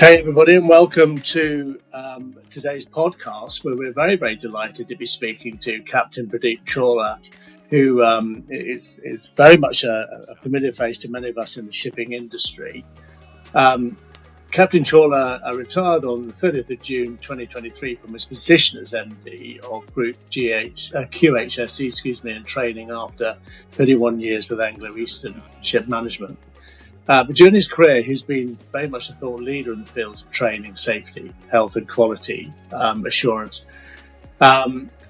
Okay, everybody, and welcome to today's podcast, where we're very, very delighted to be speaking to Captain Pradeep Chawla, who is very much a familiar face to many of us in the shipping industry. Captain Chawla retired on the 30th of June 2023 from his position as MD of Group QHSE, in training after 31 years with Anglo-Eastern Ship Management. But during his career, he's been very much a thought leader in the fields of training, safety, health and quality assurance.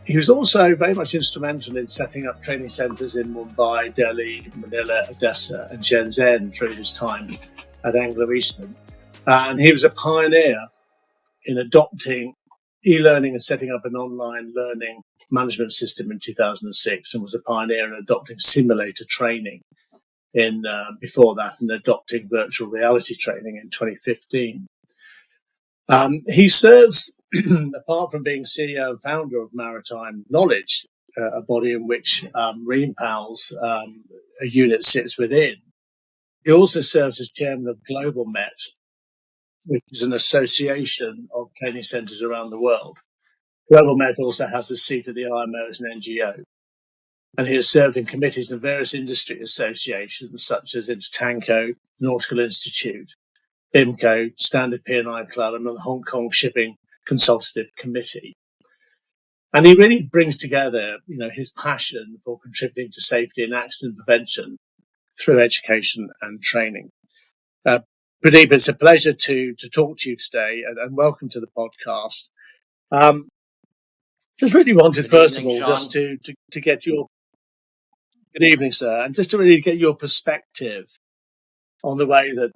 He was also very much instrumental in setting up training centres in Mumbai, Delhi, Manila, Odessa and Shenzhen through his time at Anglo-Eastern. And he was a pioneer in adopting e-learning and setting up an online learning management system in 2006, and was a pioneer in adopting simulator training before that, and adopting virtual reality training in 2015. He serves, apart from being CEO and founder of Maritime Knowledge, a body in which PALS, a unit, sits within. He also serves as chairman of Global Met, which is an association of training centres around the world. Global Met also has a seat at the IMO as an NGO. And he has served in committees in various industry associations such as Intertanko, Nautical Institute, IMCO, Standard P&I Club, and the Hong Kong Shipping Consultative Committee. And he really brings together, his passion for contributing to safety and accident prevention through education and training. Pradeep, it's a pleasure to talk to you today, and welcome to the podcast. Just really wanted, first of all, Sean, just to get your... Good evening, sir. And just to really get your perspective on the way that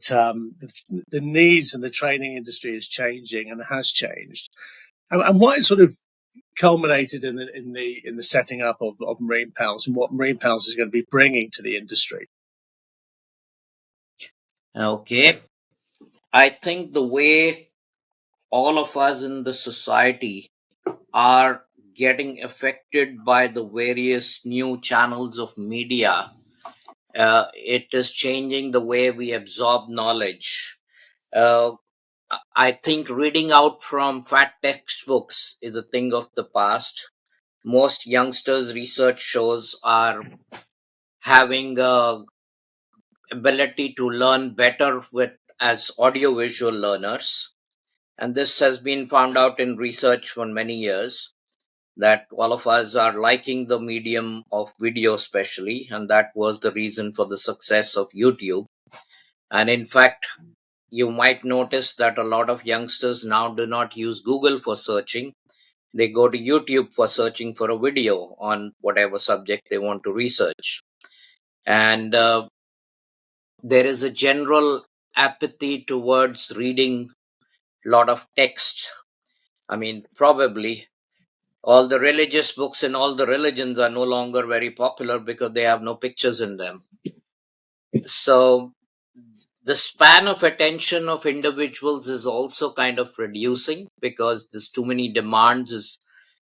the needs in the training industry is changing and has changed, and why it sort of culminated in the setting up of Marine PALS, and what Marine PALS is going to be bringing to the industry. Okay. I think the way all of us in the society are getting affected by the various new channels of media, it is changing the way we absorb knowledge. I think reading out from fat textbooks is a thing of the past. Most youngsters, research shows, are having ability to learn better as audiovisual learners. And this has been found out in research for many years, that all of us are liking the medium of video especially, and that was the reason for the success of YouTube. And in fact, you might notice that a lot of youngsters now do not use Google for searching. They go to YouTube for searching for a video on whatever subject they want to research. And there is a general apathy towards reading a lot of text. I mean, probably all the religious books in all the religions are no longer very popular because they have no pictures in them. So the span of attention of individuals is also kind of reducing because there's too many demands.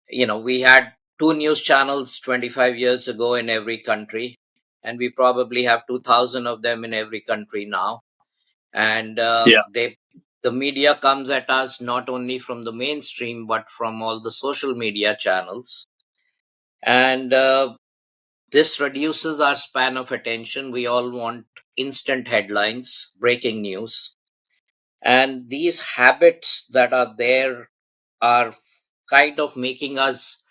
We had 2 news channels 25 years ago in every country, and we probably have 2,000 of them in every country now. And the media comes at us not only from the mainstream, but from all the social media channels. And this reduces our span of attention. We all want instant headlines, breaking news. And these habits that are there are kind of making us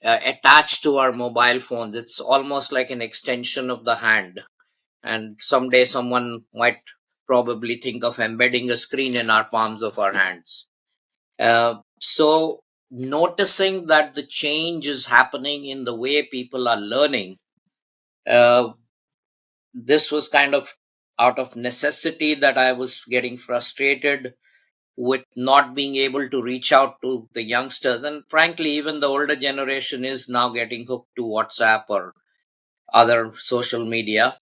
attached to our mobile phones. It's almost like an extension of the hand. And someday someone might probably think of embedding a screen in our palms of our hands. So noticing that the change is happening in the way people are learning, this was kind of out of necessity that I was getting frustrated with not being able to reach out to the youngsters. And frankly, even the older generation is now getting hooked to WhatsApp or other social media.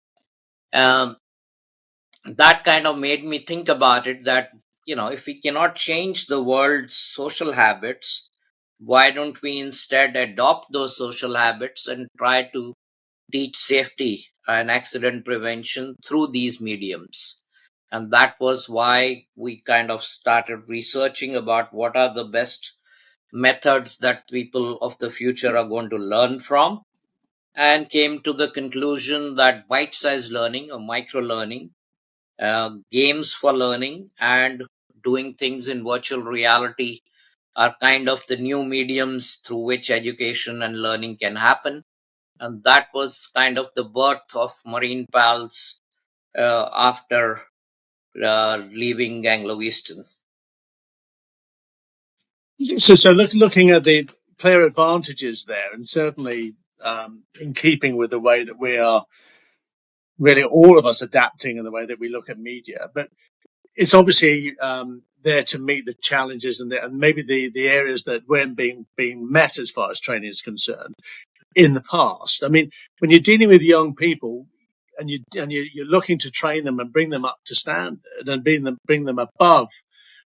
That kind of made me think about it, that, if we cannot change the world's social habits, why don't we instead adopt those social habits and try to teach safety and accident prevention through these mediums? And that was why we kind of started researching about what are the best methods that people of the future are going to learn from, and came to the conclusion that bite sized learning or micro learning, games for learning, and doing things in virtual reality are kind of the new mediums through which education and learning can happen. And that was kind of the birth of Marine PALS after leaving Anglo Eastern. So looking at the clear advantages there, and certainly in keeping with the way that we are really all of us adapting in the way that we look at media, but it's obviously there to meet the challenges and maybe the areas that weren't being met as far as training is concerned in the past. I mean, when you're dealing with young people and you're looking to train them and bring them up to standard and bring them above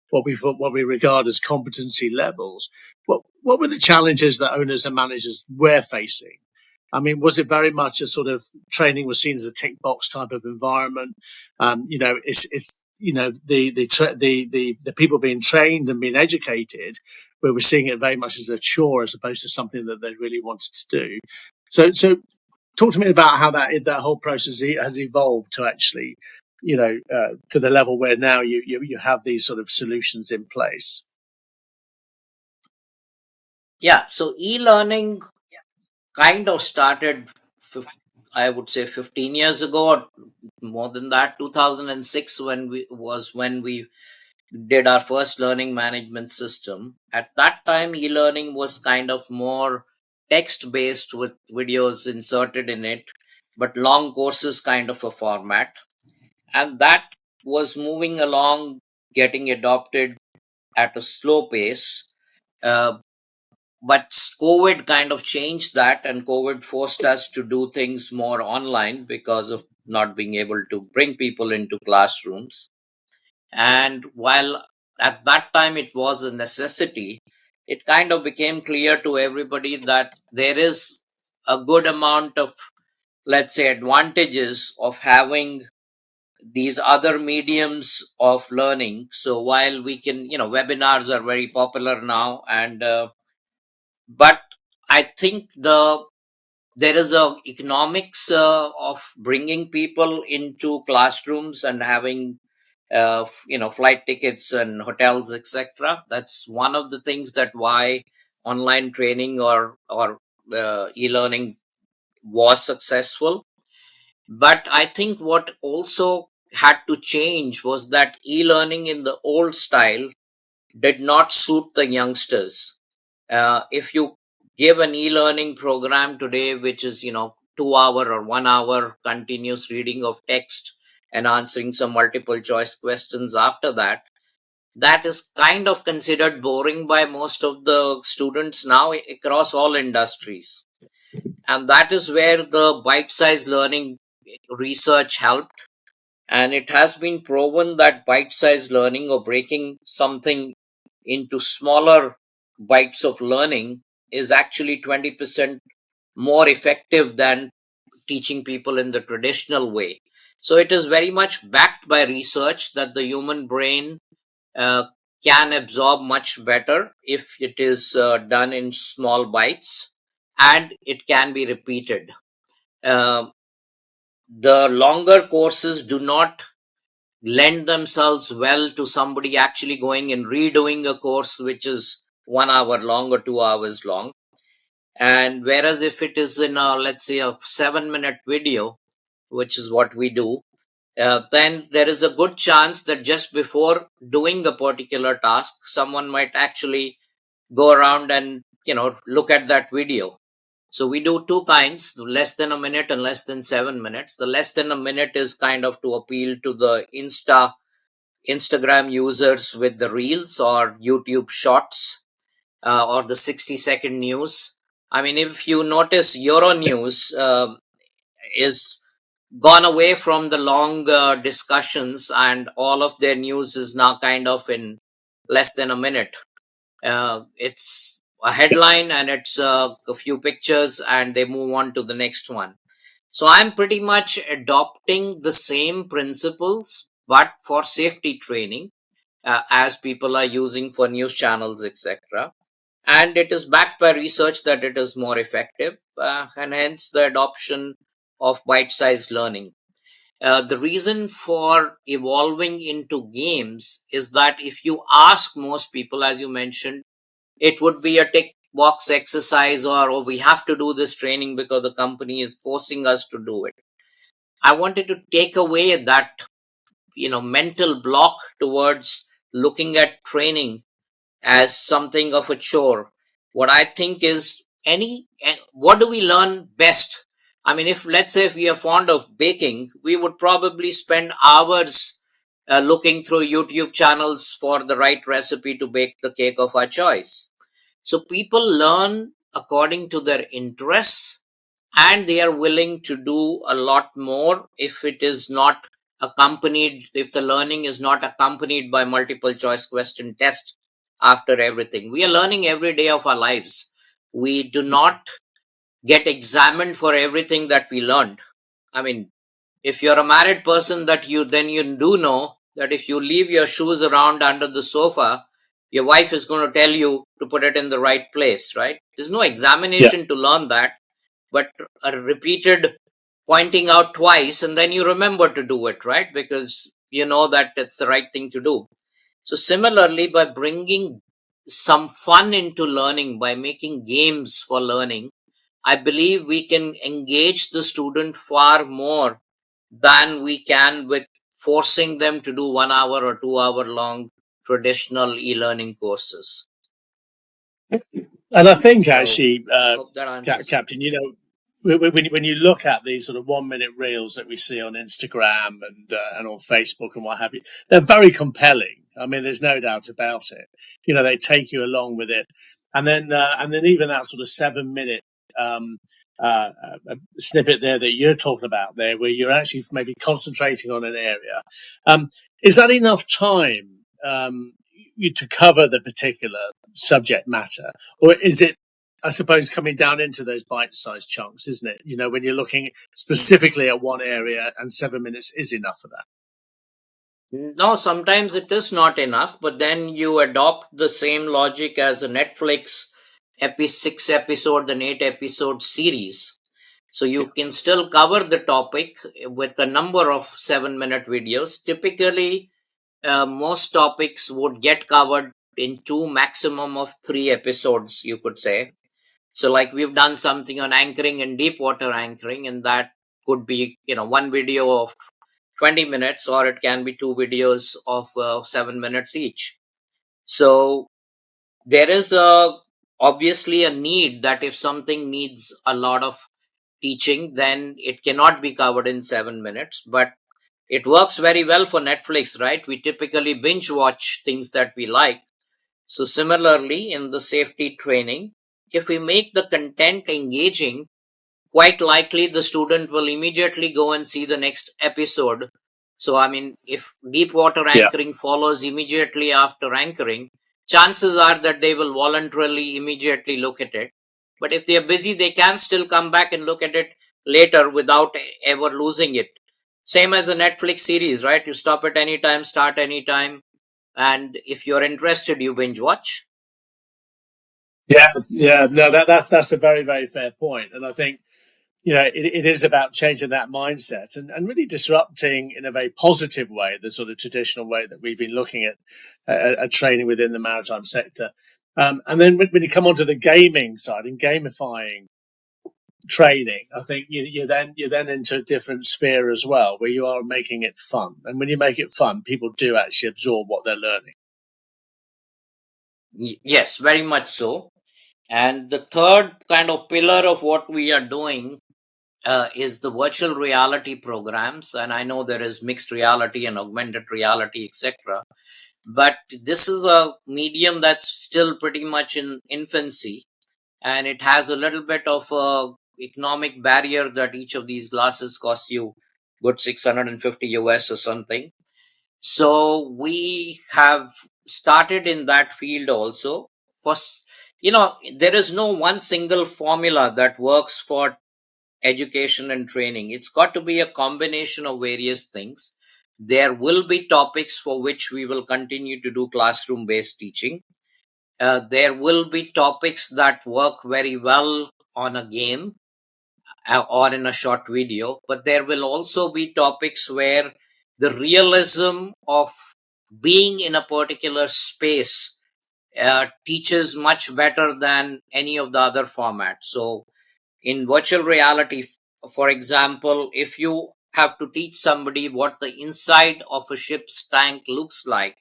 what we regard as competency levels. What were the challenges that owners and managers were facing? I mean, was it very much a sort of training was seen as a tick box type of environment? It's the people being trained and being educated, where we're seeing it very much as a chore as opposed to something that they really wanted to do. So talk to me about how that whole process has evolved to actually, to the level where now you have these sort of solutions in place. Yeah, so e-learning kind of started, I would say 15 years ago, or more than that, 2006, when we did our first learning management system. At that time, e-learning was kind of more text based with videos inserted in it, but long courses kind of a format. And that was moving along, getting adopted at a slow pace. Uh, but COVID kind of changed that, and COVID forced us to do things more online because of not being able to bring people into classrooms. And while at that time it was a necessity, it kind of became clear to everybody that there is a good amount of, let's say, advantages of having these other mediums of learning. So while we can, webinars are very popular now, and but I think there is a economics of bringing people into classrooms and having flight tickets and hotels, etc. That's one of the things that why online training or e-learning was successful. But I think what also had to change was that e-learning in the old style did not suit the youngsters. If you give an e-learning program today, which is 2 hour or 1 hour continuous reading of text and answering some multiple choice questions after that, that is kind of considered boring by most of the students now across all industries. And that is where the bite-sized learning research helped. And it has been proven that bite-sized learning, or breaking something into smaller bites of learning, is actually 20% more effective than teaching people in the traditional way. So it is very much backed by research that the human brain uh, can absorb much better if it is done in small bites, and it can be repeated. Uh, the longer courses do not lend themselves well to somebody actually going and redoing a course which is 1 hour long or 2 hours long. And whereas if it is in a, let's say, a 7-minute video, which is what we do, then there is a good chance that just before doing a particular task, someone might actually go around and look at that video. So we do two kinds: less than a minute and less than 7 minutes. The less than a minute is kind of to appeal to the Instagram users with the reels, or YouTube shorts, or the 60-second news. I mean, if you notice, Euronews is gone away from the long discussions, and all of their news is now kind of in less than a minute. It's a headline, and it's a few pictures, and they move on to the next one. So I'm pretty much adopting the same principles, but for safety training, as people are using for news channels, etc. And it is backed by research that it is more effective, and hence the adoption of bite-sized learning. The reason for evolving into games is that if you ask most people, as you mentioned, it would be a tick box exercise, or oh, we have to do this training because the company is forcing us to do it. I wanted to take away that mental block towards looking at training as something of a chore. What I think is, what do we learn best? I mean, if let's say if we are fond of baking, we would probably spend hours looking through YouTube channels for the right recipe to bake the cake of our choice. So people learn according to their interests, and they are willing to do a lot more if it is not accompanied, if the learning is not accompanied by multiple choice question test after everything. We are learning every day of our lives. We do not get examined for everything that we learned. I mean, if you're a married person, that you then you do know that if you leave your shoes around under the sofa, your wife is going to tell you to put it in the right place, right? There's no Yeah. examination to learn that, but a repeated pointing out twice, and then you remember to do it, right? Because you know that it's the right thing to do. So similarly, by bringing some fun into learning, by making games for learning, I believe we can engage the student far more than we can with forcing them to do 1 hour or 2 hour long traditional e-learning courses. And I think So actually, hope that answers. Captain, when you look at these sort of 1 minute reels that we see on Instagram and on Facebook and what have you, they're very compelling. I mean, there's no doubt about it. They take you along with it, and then even that sort of 7 minute um, snippet there that you're talking about there, where you're actually maybe concentrating on an area. Um, is that enough time to cover the particular subject matter, or is it, I suppose, coming down into those bite-sized chunks, isn't it? When you're looking specifically at one area, and 7 minutes is enough for that. No, sometimes it is not enough, but then you adopt the same logic as a Netflix 6 episode and 8 episode series. So Yeah, you can still cover the topic with a number of 7 minute videos. Typically, most topics would get covered in two, maximum of 3 episodes, you could say. So, like we've done something on anchoring and deep water anchoring, and that could be, one video of 20 minutes, or it can be two videos of 7 minutes each. So, there is obviously a need that if something needs a lot of teaching, then it cannot be covered in 7 minutes. But it works very well for Netflix, right? We typically binge watch things that we like. So, similarly, in the safety training, if we make the content engaging, quite likely the student will immediately go and see the next episode. So, I mean, if deep water yeah, anchoring follows immediately after anchoring, chances are that they will voluntarily immediately look at it. But if they are busy, they can still come back and look at it later without ever losing it. Same as a Netflix series, right? You stop at any time, start any time, and if you're interested, you binge watch. yeah, yeah. No, that's a very, very fair point, and I think it is about changing that mindset and really disrupting in a very positive way the sort of traditional way that we've been looking at training within the maritime sector. And then when you come onto the gaming side and gamifying training, I think you're then into a different sphere as well, where you are making it fun. And when you make it fun, people do actually absorb what they're learning. Yes, very much so. And the third kind of pillar of what we are doing is the virtual reality programs. And I know there is mixed reality and augmented reality, etc. But this is a medium that's still pretty much in infancy, and it has a little bit of a economic barrier that each of these glasses costs you good 650 US or something. So we have started in that field also. First, there is no one single formula that works for education and training. It's got to be a combination of various things. There will be topics for which we will continue to do classroom based teaching. There will be topics that work very well on a game or in a short video, but there will also be topics where the realism of being in a particular space teaches much better than any of the other formats. So, in virtual reality, for example, if you have to teach somebody what the inside of a ship's tank looks like,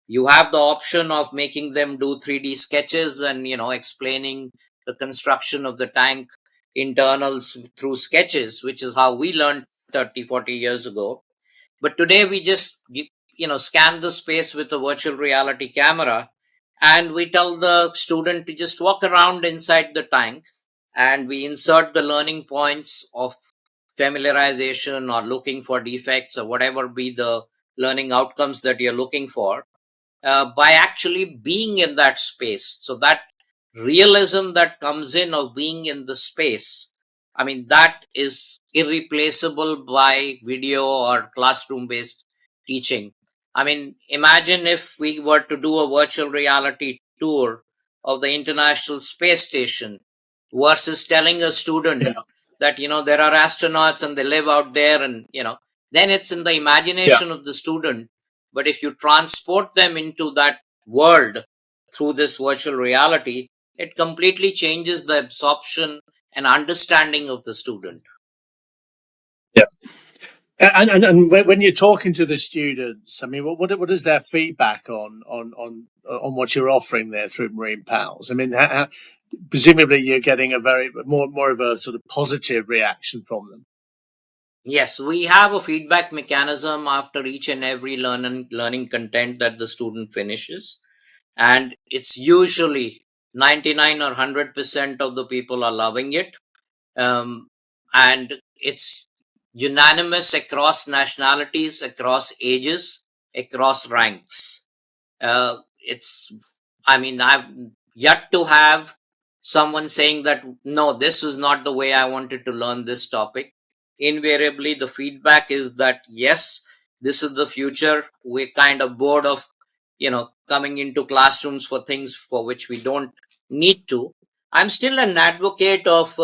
you have the option of making them do 3D sketches and explaining the construction of the tank internals through sketches, which is how we learned 30-40 years ago. But today we just scan the space with a virtual reality camera, and we tell the student to just walk around inside the tank, and we insert the learning points of familiarization or looking for defects or whatever be the learning outcomes that you're looking for, by actually being in that space. So that realism that comes in of being in the space, I mean, that is irreplaceable by video or classroom based teaching. I mean, imagine if we were to do a virtual reality tour of the International Space Station versus telling a student Yeah. that there are astronauts and they live out there, and then it's in the Yeah. imagination of the student. But if you transport them into that world through this virtual reality, it completely changes the absorption and understanding of the student. Yeah. And when you're talking to the students, I mean, what is their feedback on what you're offering there through Marine Pals? I mean, presumably you're getting a very more of a sort of positive reaction from them. Yes, we have a feedback mechanism after each and every learning content that the student finishes, and it's usually 99 or 100% of the people are loving it. And it's unanimous across nationalities, across ages, across ranks. It's, I mean, I've yet to have someone saying that, no, this is not the way I wanted to learn this topic. Invariably, the feedback is that, yes, this is the future. We're kind of bored of, coming into classrooms for things for which we don't need to. I'm still an advocate of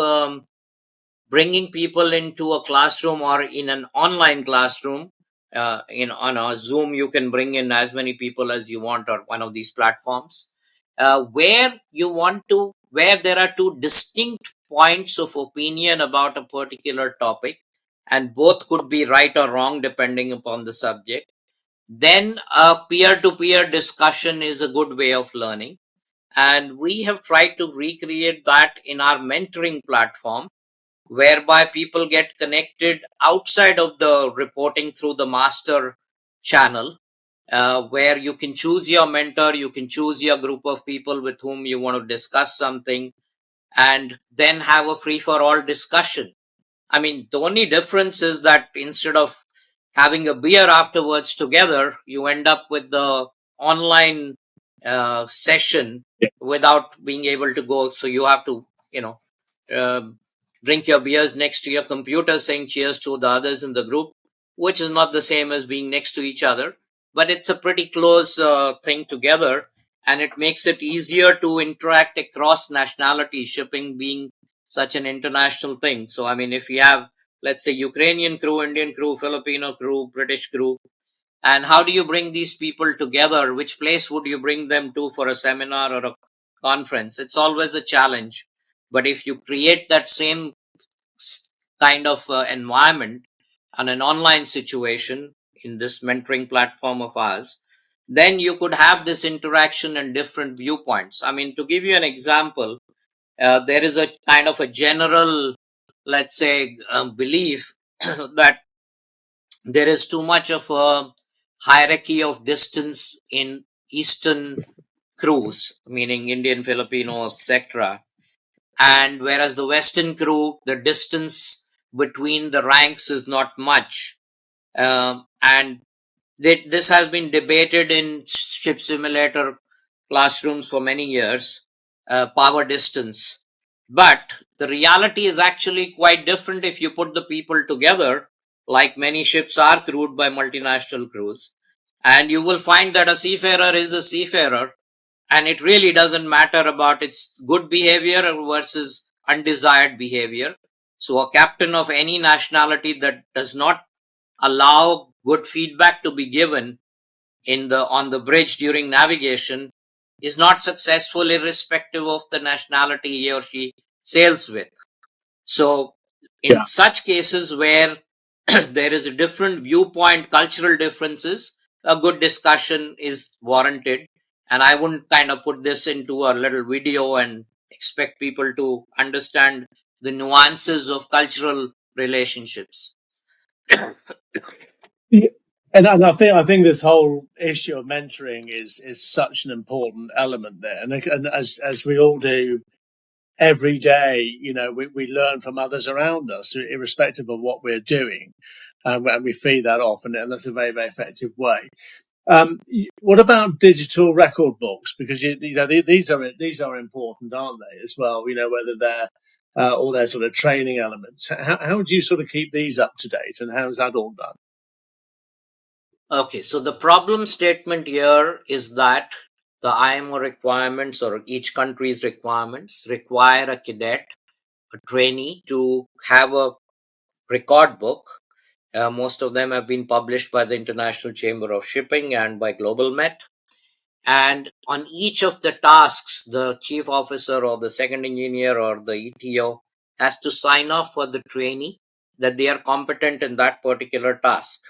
bringing people into a classroom or in an online classroom. In on a Zoom, you can bring in as many people as you want, or one of these platforms, where there are two distinct points of opinion about a particular topic, and both could be right or wrong depending upon the subject. Then a peer-to-peer discussion is a good way of learning, and we have tried to recreate that in our mentoring platform, whereby people get connected outside of the reporting through the master channel, where you can choose your mentor, you can choose your group of people with whom you want to discuss something, and then have a free for all discussion. I mean, the only difference is that instead of having a beer afterwards together, you end up with the online session without being able to go. So you have to, you know, uh, drink your beers next to your computer saying cheers to the others in the group, which is not the same as being next to each other, but it's a pretty close thing together, and it makes it easier to interact across nationalities, shipping being such an international thing. So, I mean, if you have, let's say, Ukrainian crew, Indian crew, Filipino crew, British crew, and how do you bring these people together? Which place would you bring them to for a seminar or a conference? It's always a challenge. But if you create that same kind of environment and an online situation in this mentoring platform of ours, then you could have this interaction and different viewpoints. I mean, to give you an example, there is a kind of a general, let's say, belief that there is too much of a hierarchy of distance in Eastern crews, meaning Indian, Filipino, etc. And whereas the Western crew, the distance between the ranks is not much. And this has been debated in ship simulator classrooms for many years, power distance. But the reality is actually quite different if you put the people together. like many ships are crewed by multinational crews. And you will find that a seafarer is a seafarer, and it really doesn't matter about its good behavior versus undesired behavior. So a captain of any nationality that does not allow good feedback to be given in the on the bridge during navigation is not successful, irrespective of the nationality he or she sails with. So in Yeah. such cases where there is a different viewpoint, cultural differences, a good discussion is warranted. And I wouldn't kind of put this into a little video and expect people to understand the nuances of cultural relationships. Yeah. And I think this whole issue of mentoring is such an important element there, and as we all do every day, we learn from others around us, irrespective of what we're doing, and we feed that off, and that's a very, very effective way. What about digital record books? Because these are important, aren't they? As well, whether they're all their sort of training elements. How do you sort of keep these up to date, and how is that all done? Okay, so the problem statement here is that the IMO requirements or each country's requirements require a cadet, a trainee, to have a record book. Most of them have been published by the International Chamber of Shipping and by Global Met. And on each of the tasks, the chief officer or the second engineer or the ETO has to sign off for the trainee that they are competent in that particular task.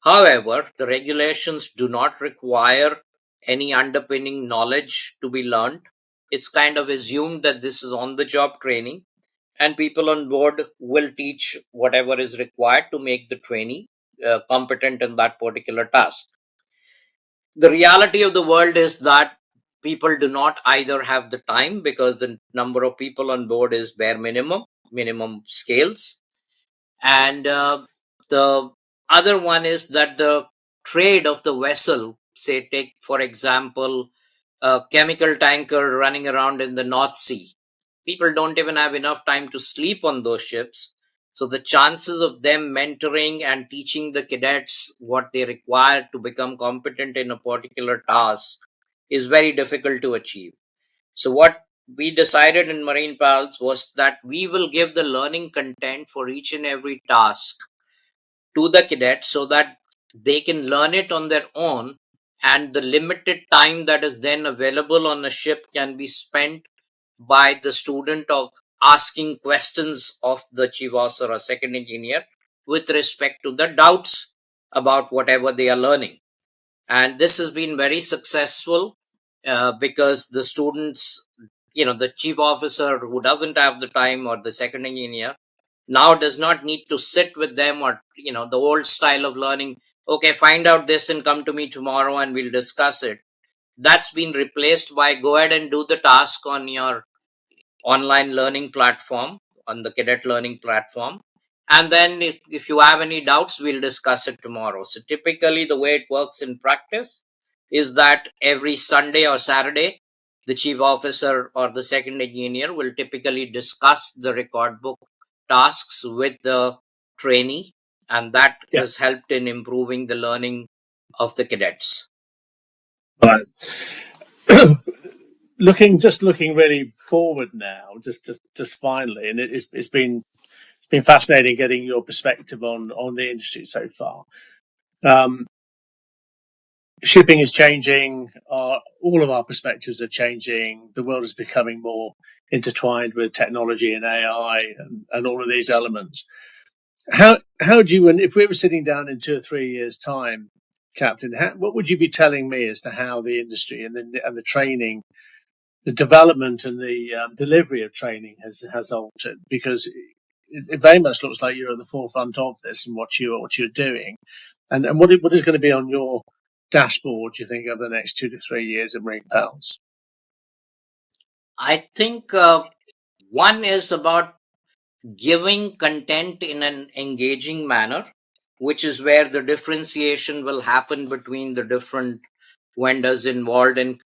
However, the regulations do not require any underpinning knowledge to be learned. It's kind of assumed that this is on the job training, and people on board will teach whatever is required to make the trainee competent in that particular task. The reality of the world is that people do not either have the time, because the number of people on board is bare minimum scales, and the other one is that the trade of the vessel, say, take for example a chemical tanker running around in the North Sea, people don't even have enough time to sleep on those ships. So the chances of them mentoring and teaching the cadets what they require to become competent in a particular task is very difficult to achieve. So what we decided in Marine PALS was that we will give the learning content for each and every task to the cadets so that they can learn it on their own, and the limited time that is then available on a ship can be spent by the student of asking questions of the chief officer or second engineer with respect to the doubts about whatever they are learning. And this has been very successful, because the students, the chief officer who doesn't have the time, or the second engineer, now does not need to sit with them, or the old style of learning, okay, find out this and come to me tomorrow and we'll discuss it. That's been replaced by go ahead and do the task on your online learning platform, on the cadet learning platform, and then if you have any doubts, we'll discuss it tomorrow. So typically the way it works in practice is that every Sunday or Saturday, the chief officer or the second engineer will typically discuss the record book tasks with the trainee, and that Yeah. has helped in improving the learning of the cadets. Right. Looking really forward now, just finally, and it's been fascinating getting your perspective on the industry so far. Um, Shipping is changing. All of our perspectives are changing. The world is becoming more intertwined with technology and AI and all of these elements. How do you, and if we were sitting down in 2 or 3 years' time, Captain, what would you be telling me as to how the industry and the training, the development and the delivery of training has altered? Because it very much looks like you're at the forefront of this and what you're doing, and what is going to be on your dashboard, do you think, over the next 2 to 3 years of Marine Pals? I think one is about giving content in an engaging manner, which is where the differentiation will happen between the different vendors involved in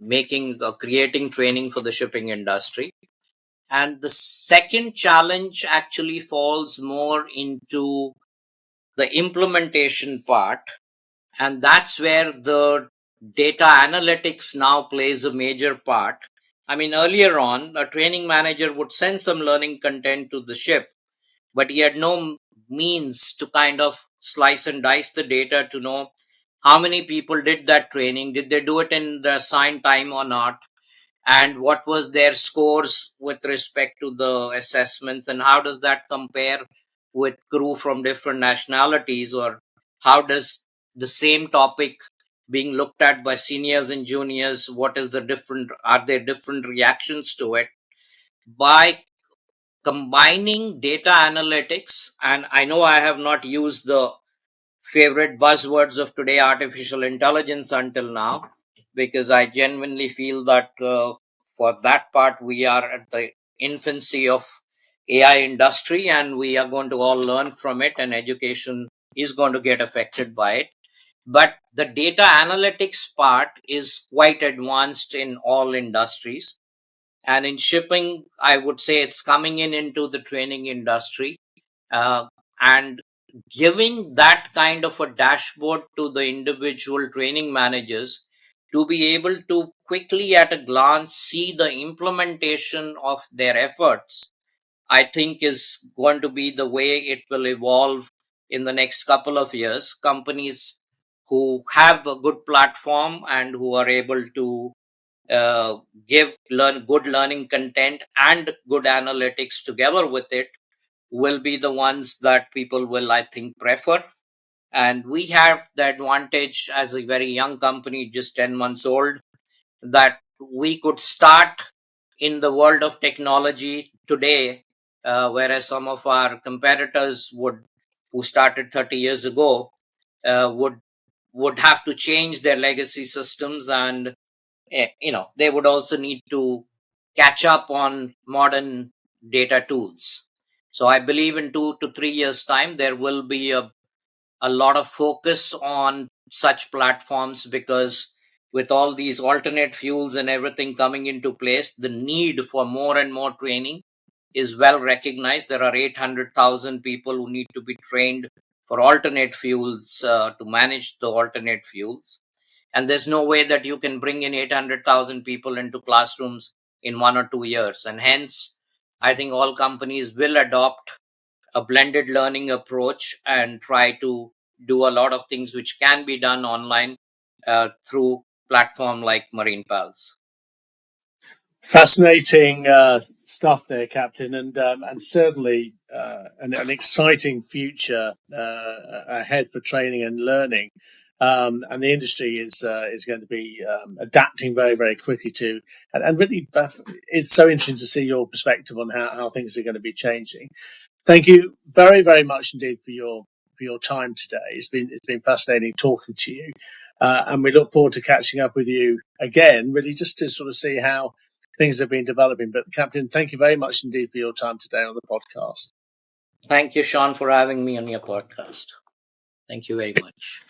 making or creating training for the shipping industry. And the second challenge actually falls more into the implementation part, and that's where the data analytics now plays a major part. I mean, earlier on, a training manager would send some learning content to the ship, but he had no means to kind of slice and dice the data to know how many people did that training, did they do it in the assigned time or not, and what was their scores with respect to the assessments, and how does that compare with crew from different nationalities, or how does the same topic being looked at by seniors and juniors, what is the different, are there different reactions to it? By combining data analytics, and I know I have not used the favorite buzzwords of today, artificial intelligence, until now, because I genuinely feel that for that part we are at the infancy of AI industry, and we are going to all learn from it, and education is going to get affected by it. But the data analytics part is quite advanced in all industries, and in shipping I would say it's coming in into the training industry, and giving that kind of a dashboard to the individual training managers to be able to quickly at a glance see the implementation of their efforts, I think is going to be the way it will evolve in the next couple of years. Companies who have a good platform and who are able to uh, learn good learning content and good analytics together with it will be the ones that people will, I think, prefer. And we have the advantage as a very young company, just 10 months old, that we could start in the world of technology today, whereas some of our competitors who started 30 years ago, would have to change their legacy systems, and they would also need to catch up on modern data tools. So I believe in 2 to 3 years time there will be a lot of focus on such platforms, because with all these alternate fuels and everything coming into place, the need for more and more training is well recognized. There are 800,000 people who need to be trained for alternate fuels, to manage the alternate fuels, and there's no way that you can bring in 800,000 people into classrooms in 1 or 2 years. And hence I think all companies will adopt a blended learning approach and try to do a lot of things which can be done online, through platform like Marine PALS. Fascinating stuff there, Captain, and certainly an exciting future ahead for training and learning. And the industry is going to be adapting very, very quickly to, and really, it's so interesting to see your perspective on how things are going to be changing. Thank you very, very much indeed for your time today. It's been fascinating talking to you, and we look forward to catching up with you again. Really, just to sort of see how things have been developing. But Captain, thank you very much indeed for your time today on the podcast. Thank you, Sean, for having me on your podcast. Thank you very much.